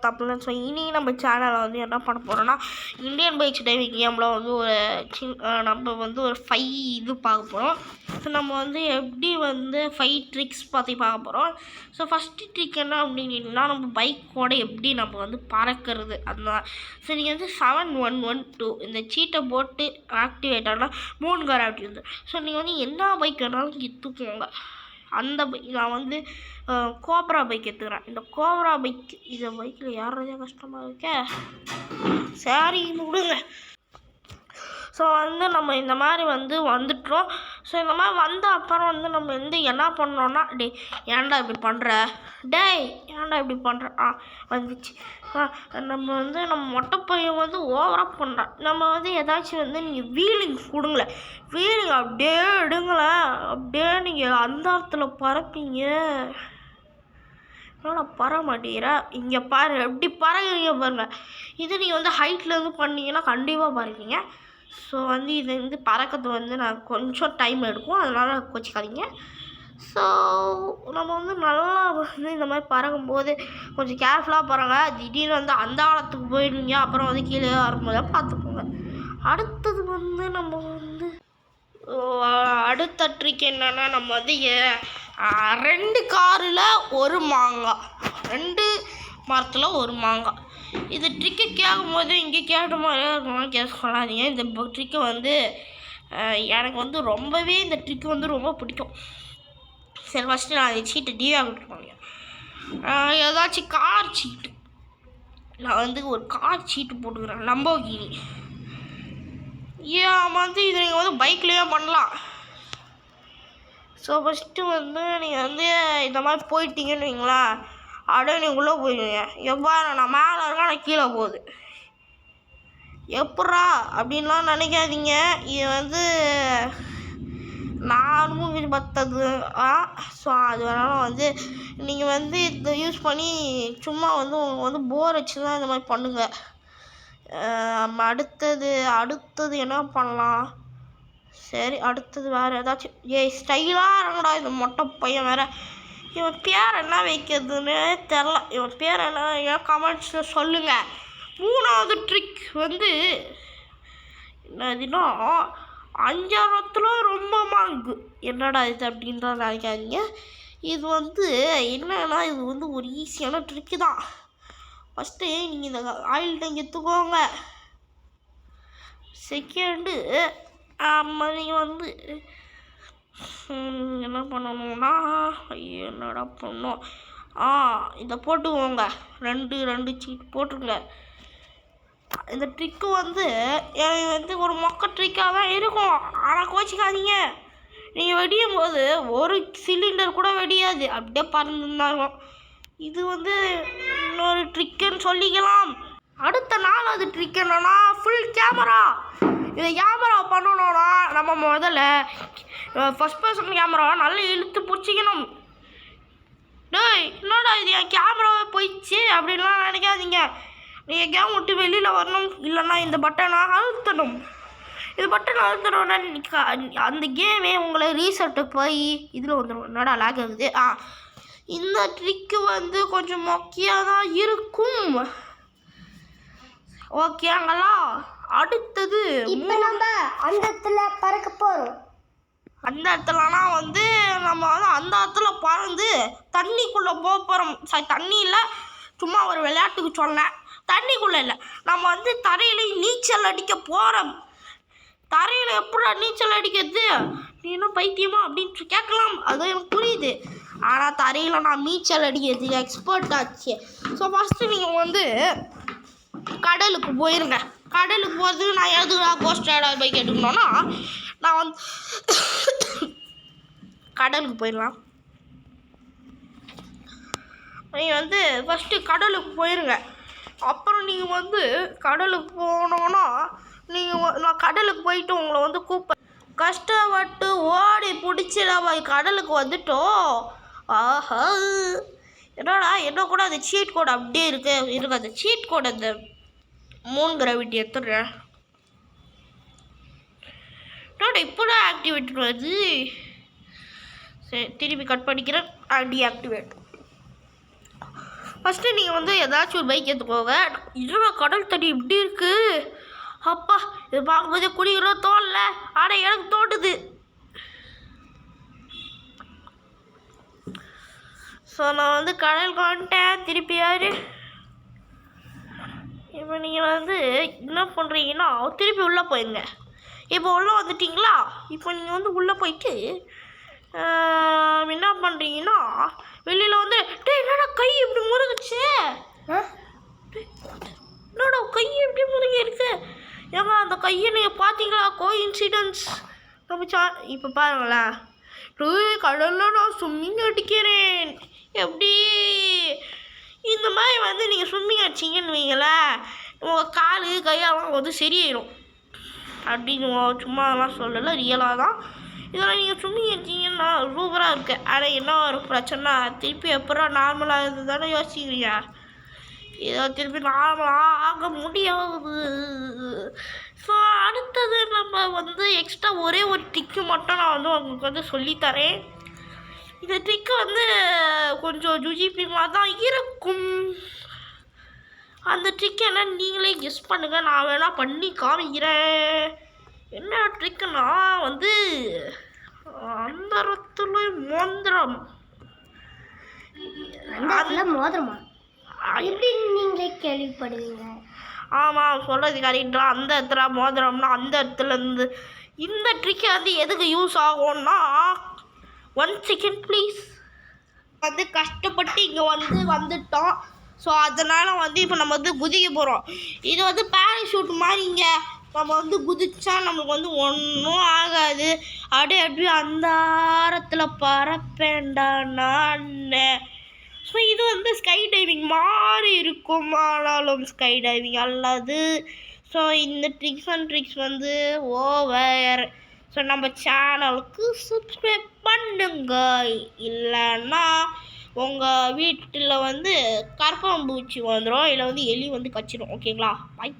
தமிழன். ஸோ இனி நம்ம சேனலில் வந்து என்ன பண்ண போகிறோன்னா இந்தியன் பைக்ஸ் டைவிங் கேமில் வந்து ஒரு நம்ம வந்து ஒரு 5 இது பார்க்க போகிறோம். ஸோ நம்ம வந்து எப்படி வந்து 5 ட்ரிக்ஸ் பற்றி பார்க்க போகிறோம். ஸோ ஃபஸ்ட்டு ட்ரிக் என்ன அப்படின்னா நம்ம பைக்கோட எப்படி நம்ம வந்து பறக்கிறது அதுதான். ஸோ நீங்கள் வந்து 7112 இந்த சீட்டை போட்டு ஆக்டிவேட் ஆனால் 3 கிராவிட்டி வந்து. ஸோ நீங்கள் வந்து என்ன பைக் வேணாலும் எடுத்துக்கோங்க. அந்த பைக் நான் வந்து கோப்ரா பைக் எடுத்துக்கிறேன். இந்த கோப்ரா பைக் இந்த பைக்கில் யாராவது கஷ்டமாக இருக்கே சரி விடுங்க. ஸோ வந்து நம்ம இந்த மாதிரி வந்து வந்துட்டோம். ஸோ இந்த மாதிரி வந்த அப்புறம் வந்து நம்ம வந்து என்ன பண்ணோன்னா ஏன்டா இப்படி பண்ணுற ஏன்டா இப்படி பண்ணுற வந்துச்சு. நம்ம வந்து நம்ம மொட்டை பையன் வந்து ஓவராக பண்ணுறான். நம்ம வந்து ஏதாச்சும் வந்து நீங்கள் வீலிங் கொடுங்கள வீலிங் அப்படியே எடுங்களேன். அப்படியே நீங்கள் அந்த இடத்துல பறப்பீங்க. என்னடா பறக்க மாட்டேங்கிற இங்கே பாரு எப்படி பறகுறீங்க பாருங்க. இது நீங்கள் வந்து ஹைட்லேருந்து பண்ணீங்கன்னா கண்டிப்பாக பறப்பீங்க. ஸோ வந்து இது வந்து பறக்கிறது வந்து நான் கொஞ்சம் டைம் எடுக்கும், அதனால் கோச்சிக்காதீங்க. ஸோ நம்ம வந்து நல்லா வந்து இந்த மாதிரி பறக்கும்போது கொஞ்சம் கேர்ஃபுல்லாக பறங்க. திடீர்னு வந்து அந்த ஆழத்துக்கு போயிடுவீங்க, அப்புறம் வந்து கீழே வரும்போது பார்த்துக்கோங்க. அடுத்தது வந்து நம்ம வந்து அடுத்த ட்ரிக் என்னென்னா நம்ம வந்து 2 காரில் 1 மாங்காய், 2 மரத்தில் 1 மாங்காய். இது ட்ரிக்கு கேட்கும் போது இங்கே கேட்ட மாதிரியே இருக்கணும் கேட்க சொல்லாதீங்க. இந்த ட்ரிக்கை வந்து எனக்கு வந்து ரொம்பவே இந்த ட்ரிக்கு வந்து ரொம்ப பிடிக்கும். சரி ஃபஸ்ட்டு நான் அந்த சீட்டை டிஆக்டிவேட் ஏதாச்சும் கார் சீட்டு நான் வந்து ஒரு கார் சீட்டு போட்டுக்கிறேன். லம்போகினி வந்து இது நீங்கள் வந்து பைக்லேயே பண்ணலாம். ஸோ ஃபஸ்ட்டு வந்து நீங்கள் வந்து இந்த மாதிரி போயிட்டீங்கன்னு வைங்களா, அப்படியே நீங்கள் உள்ளே போயிடுவீங்க. எப்பா நான் மேலே இருக்கேன் நான் கீழே போகுது எப்பட்றா அப்படின்லாம் நினைக்காதீங்க. இது வந்து நான் பார்த்தது ஸோ அது வேணாலும் வந்து நீங்கள் வந்து இதை யூஸ் பண்ணி சும்மா வந்து உங்களுக்கு வந்து போர் வச்சு தான் இந்த மாதிரி பண்ணுங்கள். அடுத்தது என்ன பண்ணலாம்? சரி அடுத்தது வேறு ஏதாச்சும் ஸ்டைலாக இருங்கடா இந்த மொட்டை பையன் வேறு. இவன் பேர் என்ன வைக்கிறதுன்னு தெரில. இவன் பேர் என்ன கமெண்ட்ஸில் சொல்லுங்கள். 3வது ட்ரிக் வந்து என்னதுன்னா 5 ரொம்ப மாங்கு. என்னடா இது அப்படின்றத நினைக்காதீங்க. இது வந்து என்னன்னா இது வந்து ஒரு ஈஸியான ட்ரிக்கு தான். ஃபஸ்ட்டு நீங்கள் இந்த ஆயில் டேங்க் எடுத்துக்கோங்க. செகண்டு நீங்கள் வந்து என்ன பண்ணணும்னா என்னடா பண்ணணும் இதை போட்டுக்கோங்க. 2 சீட் போட்டுருங்க. இந்த ட்ரிக்கு வந்து எனக்கு வந்து ஒரு மொக்க ட்ரிக்காக தான் இருக்கும், ஆனால் கோச்சிக்காதீங்க. நீங்கள் வெடியும் போது ஒரு சிலிண்டர் கூட வெடியாது, அப்படியே பறந்துருந்தாலும். இது வந்து இன்னொரு ட்ரிக்குன்னு சொல்லிக்கலாம். அடுத்த 4வது ட்ரிக் என்னன்னா ஃபுல் கேமரா. இதை கேமரா பண்ணணும்னா நம்ம முதல்ல ஃபஸ்ட் பர்சன் கேமராவை நல்லா இழுத்து பிடிச்சிக்கணும். என்னடா இது என் கேமராவை போயிடுச்சு அப்படின்லாம் நினைக்காதீங்க. நீங்கள் கேம் விட்டு வெளியில் வரணும், இல்லைன்னா இந்த பட்டனை அழுத்தணும். இது பட்டன் அழுத்தணுன்னா அந்த கேமே உங்களை ரீசெட்டு போய் இதில் வந்துடும். என்னடா லாக் ஆகுது. இந்த ட்ரிக்கு வந்து கொஞ்சம் மொக்கையாக தான் இருக்கும். ஓகேங்களா? அடுத்தது இப்போ நம்ம அந்த இடத்துல பறக்க போகிறோம். அந்த இடத்துலனா வந்து நம்ம வந்து அந்த இடத்துல பறந்து தண்ணிக்குள்ளே போகிறோம். தண்ணியில் சும்மா ஒரு விளையாட்டுக்கு சொன்னேன், தண்ணிக்குள்ளே இல்லை. நம்ம வந்து தரையில் நீச்சல் அடிக்க போகிறோம். தரையில் எப்படா நீச்சல் அடிக்கிறது, நீ என்ன பைத்தியமா அப்படின்னு கேட்கலாம். அது எனக்கு புரியுது. ஆனால் தரையில் நான் நீச்சல் அடிக்கிறது எக்ஸ்பர்ட் ஆச்சு. ஸோ ஃபஸ்ட்டு நீங்கள் வந்து கடலுக்கு போயிருங்க. கடலுக்கு போகிறதுக்கு நான் எதுனா கோஸ்ட் ரைடர் பைக் எடுக்கணும்னா நான் வந்து கடலுக்கு போயிடலாம். நீங்கள் வந்து ஃபஸ்ட்டு கடலுக்கு போயிருங்க. அப்புறம் நீங்கள் வந்து கடலுக்கு போனோன்னா நான் கடலுக்கு போயிட்டு உங்களை வந்து கஷ்டப்பட்டு ஓடி பிடிச்சி நம்ம கடலுக்கு வந்துட்டோம். ஆஹா என்னடா என்ன கூட அந்த சீட் கோட் அப்படியே இருக்கு. அந்த சீட் கோட் அந்த 3 கிராவிட்டி எடுத்துடுறேன். இப்போதான் ஆக்டிவேட் வருது. சரி திருப்பி கட் பண்ணிக்கிறேன். டீஆக்டிவேட். ஃபஸ்ட்டு நீங்கள் வந்து ஏதாச்சும் ஒரு பைக் எடுத்துக்கோங்க. இதோட கடல் தண்ணி இப்படி இருக்குது, அப்பா இது பார்க்கும்போதே குடிக்கிறோம் தோணல, ஆனால் எனக்கு தோட்டுது. ஸோ நான் வந்து கடலுக்கு வந்துட்டேன் திருப்பி. யார் இப்போ நீங்கள் வந்து என்ன பண்ணுறீங்கன்னா திருப்பி உள்ளே போயிருங்க. இப்போ உள்ளே வந்துட்டிங்களா? இப்போ நீங்கள் வந்து உள்ளே போயிட்டு என்ன பண்ணுறீங்கன்னா வெளியில் வந்து என்னடா கை இப்படி முருகுச்சு, என்னடா கை எப்படி முருகி இருக்கு, ஏங்க அந்த கையை நீங்கள் பார்த்தீங்களா? கோஇன்சிடென்ஸ். நம்ம இப்போ பாருங்களேன், கடலில் நான் ஸ்விம்மிங் அடிக்கிறேன். எப்படி இந்த மாதிரி வந்து நீங்கள் ஸ்விம்மிங் அடிச்சிங்கன்னு வைங்களேன், உங்கள் கால் கையெல்லாம் வந்து சரியாயிடும். அப்படின்னு சும்மா அதெல்லாம் சொல்லலை, ரியலாக தான். இதெல்லாம் நீங்கள் ஸ்விம்மிங் அடிச்சிங்கன்னா சூப்பராக இருக்கு. ஆனால் என்ன ஒரு பிரச்சனை, திருப்பி எப்போ நார்மலாக இருந்து தானே யோசிக்கிறீங்க. ஏதோ திருப்பி நார்மலாக ஆக முடியாது. ஸோ அடுத்தது நம்ம வந்து எக்ஸ்ட்ரா ஒரே ஒரு ட்ரிக்கு மட்டும் நான் வந்து உங்களுக்கு வந்து சொல்லித்தரேன். இந்த ட்ரிக்கு வந்து கொஞ்சம் ஜுஜிபிமாக தான் இருக்கும். அந்த ட்ரிக் என்ன நீங்களே கெஸ் பண்ணுங்கள், நான் வேணால் பண்ணி காமிக்கிறேன். என்ன ட்ரிக்குன்னா வந்து அந்தரத்துல மோதிரம். மோதிரமா எப்படின்னு நீங்களே கேள்விப்படுவீங்க. ஆமாம், சொல்கிறது கரெக்டா. அந்த இடத்துல மோதிரம்னா அந்த இடத்துலேருந்து இந்த ட்ரிக்கு வந்து எதுக்கு யூஸ் ஆகும்னா, 1 செகண்ட் ப்ளீஸ். வந்து கஷ்டப்பட்டு இங்கே வந்துட்டோம். ஸோ அதனால் வந்து இப்போ நம்ம வந்து குதிக்க போகிறோம். இது வந்து பேராஷூட் மாதிரிங்க. நம்ம வந்து குதிச்சா நம்மளுக்கு வந்து ஒன்றும் ஆகாது. அப்படியே அந்த ஆரத்தில் பறப்பேன்டா நான். ஸோ இது வந்து ஸ்கை டைவிங் மாதிரி இருக்கும், ஆனாலும் ஸ்கை டைவிங் அல்லது. ஸோ இந்த ட்ரிக்ஸ் அண்ட் ட்ரிக்ஸ் வந்து ஓவர். ஸோ நம்ம சேனலுக்கு சப்ஸ்கிரைப் பண்ணுங்க, இல்லைன்னா உங்கள் வீட்டில் வந்து கரப்பாம்பூச்சி வந்துடும், இல்லை வந்து எலி வந்து கச்சிடும். ஓகேங்களா? பாய்.